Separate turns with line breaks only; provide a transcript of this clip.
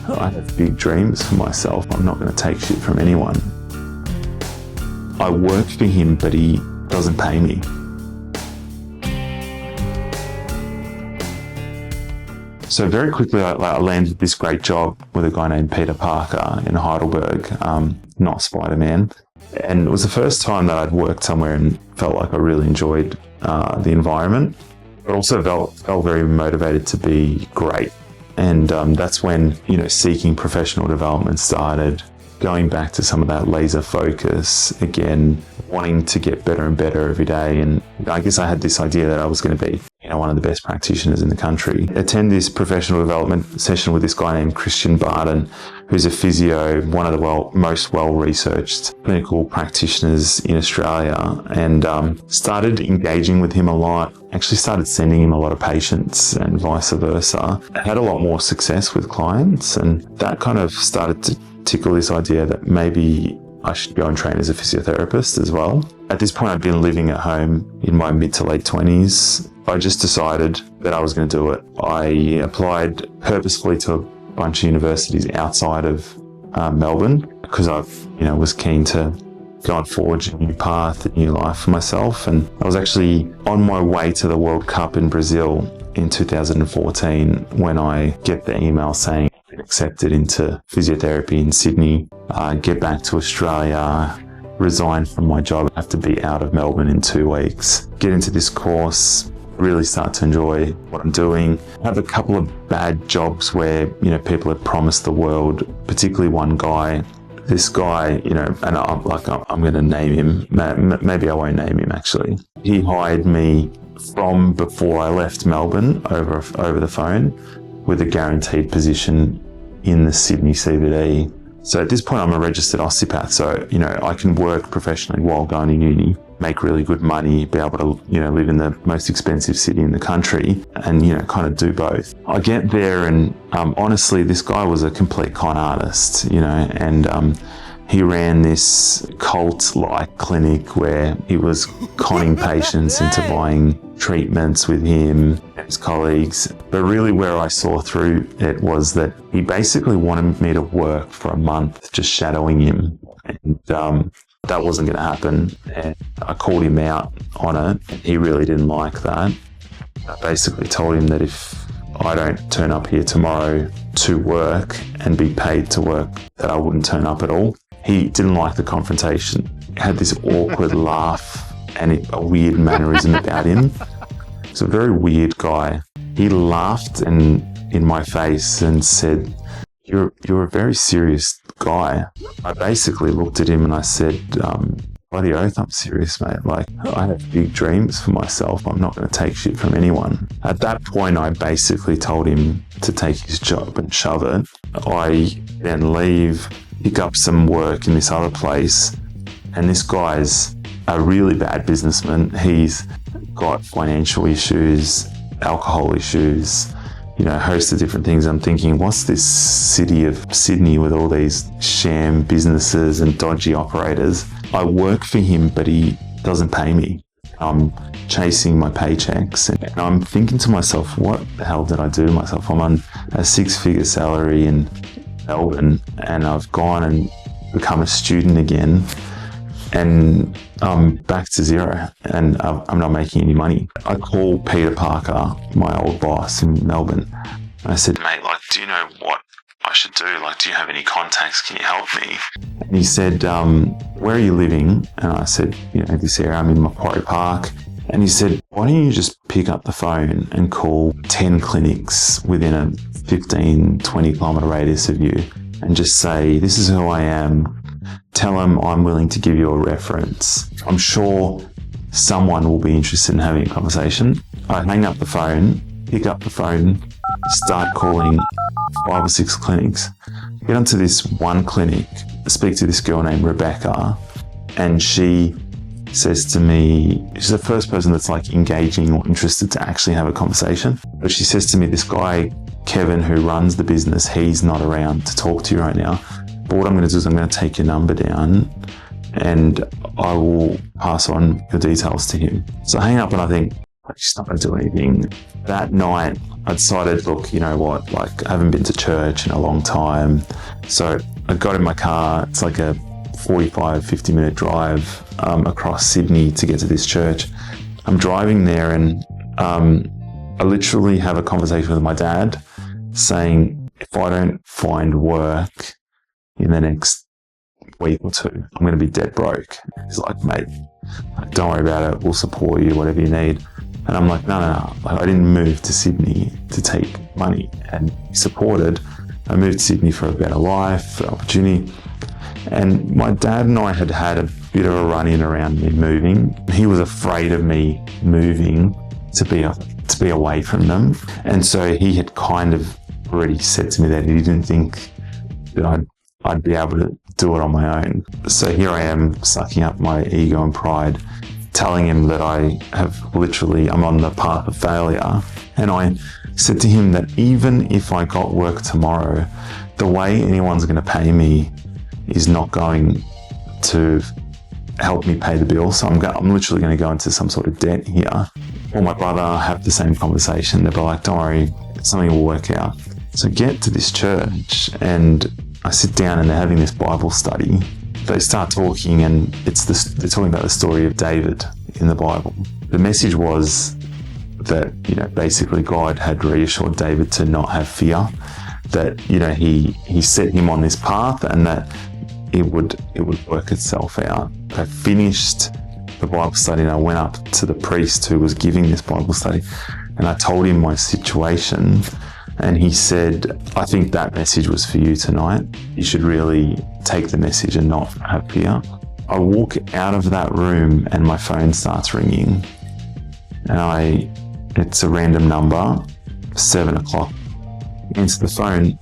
I have big dreams for myself. I'm not going to take shit from anyone. I work for him, but he doesn't pay me. So very quickly, I landed this great job with a guy named Peter Parker in Heidelberg, not Spider-Man. And it was the first time that I'd worked somewhere and felt like I really enjoyed the environment, but also felt very motivated to be great. And that's when, seeking professional development started, going back to some of that laser focus again, wanting to get better and better every day. And I guess I had this idea that I was going to be, one of the best practitioners in the country. Attend this professional development session with this guy named Christian Barden, who's a physio, one of the most well-researched clinical practitioners in Australia, and started engaging with him a lot. Actually started sending him a lot of patients and vice versa. I had a lot more success with clients, and that kind of started to tickle this idea that maybe I should go and train as a physiotherapist as well. At this point, I'd been living at home in my mid to late 20s. I just decided that I was going to do it. I applied purposefully to a bunch of universities outside of Melbourne because I was keen to go and forge a new path, a new life for myself. And I was actually on my way to the World Cup in Brazil in 2014 when I get the email saying I've been accepted into physiotherapy in Sydney, get back to Australia, resign from my job, have to be out of Melbourne in 2 weeks, get into this course, really start to enjoy what I'm doing. I have a couple of bad jobs where, people have promised the world, particularly one guy. This guy, and I'm going to name him. Maybe I won't name him actually. He hired me from before I left Melbourne over the phone with a guaranteed position in the Sydney CBD. So at this point, I'm a registered osteopath. So, I can work professionally while going to uni, make really good money, be able to, live in the most expensive city in the country and, kind of do both. I get there and honestly, this guy was a complete con artist, and he ran this cult-like clinic where he was conning patients into buying treatments with him and his colleagues. But really where I saw through it was that he basically wanted me to work for a month just shadowing him. And that wasn't going to happen. And I called him out on it. He really didn't like that. I basically told him that if I don't turn up here tomorrow to work and be paid to work, that I wouldn't turn up at all. He didn't like the confrontation. He had this awkward laugh and a weird mannerism about him. He's a very weird guy. He laughed in my face and said, You're a very serious guy. I basically looked at him and I said, bloody oath, I'm serious, mate. I have big dreams for myself. I'm not going to take shit from anyone. At that point, I basically told him to take his job and shove it. I then leave, pick up some work in this other place, and this guy's a really bad businessman. He's got financial issues, alcohol issues, a host of different things. I'm thinking, what's this city of Sydney with all these sham businesses and dodgy operators? I work for him, but he doesn't pay me. I'm chasing my paychecks and I'm thinking to myself, what the hell did I do to myself? I'm on a 6-figure salary in Melbourne and I've gone and become a student again and I'm back to zero and I'm not making any money. I call Peter Parker, my old boss in Melbourne. I said, mate, do you know what I should do? Do you have any contacts? Can you help me? And he said, where are you living? And I said, this area, I'm in Macquarie Park. And he said, why don't you just pick up the phone and call 10 clinics within a 15, 20 kilometre radius of you and just say, this is who I am. Tell them I'm willing to give you a reference. I'm sure someone will be interested in having a conversation. I hang up the phone, pick up the phone, start calling 5 or 6 clinics. Get onto this one clinic, speak to this girl named Rebecca, and she says to me, she's the first person that's engaging or interested to actually have a conversation. But she says to me, this guy, Kevin, who runs the business, he's not around to talk to you right now. But what I'm going to do is I'm going to take your number down and I will pass on your details to him. So I hang up and I think, she's not going to do anything. That night, I decided, look, you know what, like I haven't been to church in a long time. So I got in my car. It's like a 50 minute drive across Sydney to get to this church. I'm driving there and I literally have a conversation with my dad saying, if I don't find work in the next week or two, I'm going to be dead broke. He's like, mate, don't worry about it. We'll support you, whatever you need. And I'm like, no. Like, I didn't move to Sydney to take money. And he supported. I moved to Sydney for a better life, for opportunity. And my dad and I had a bit of a run-in around me moving. He was afraid of me moving to be away from them. And so he had kind of already said to me that he didn't think that I'd be able to do it on my own. So here I am, sucking up my ego and pride, telling him that I'm on the path of failure. And I said to him that even if I got work tomorrow, the way anyone's going to pay me is not going to help me pay the bill. So I'm literally going to go into some sort of debt here. Or my brother have the same conversation. They'll be like, don't worry, something will work out. So get to this church and I sit down and they're having this Bible study. They start talking and they're talking about the story of David in the Bible. The message was that, you know, basically God had reassured David to not have fear, that, you know, he set him on this path and that it would work itself out. I finished the Bible study and I went up to the priest who was giving this Bible study and I told him my situation. And he said, I think that message was for you tonight. You should really take the message and not have fear. I walk out of that room and my phone starts ringing. And it's a random number, 7 o'clock. I answer the phone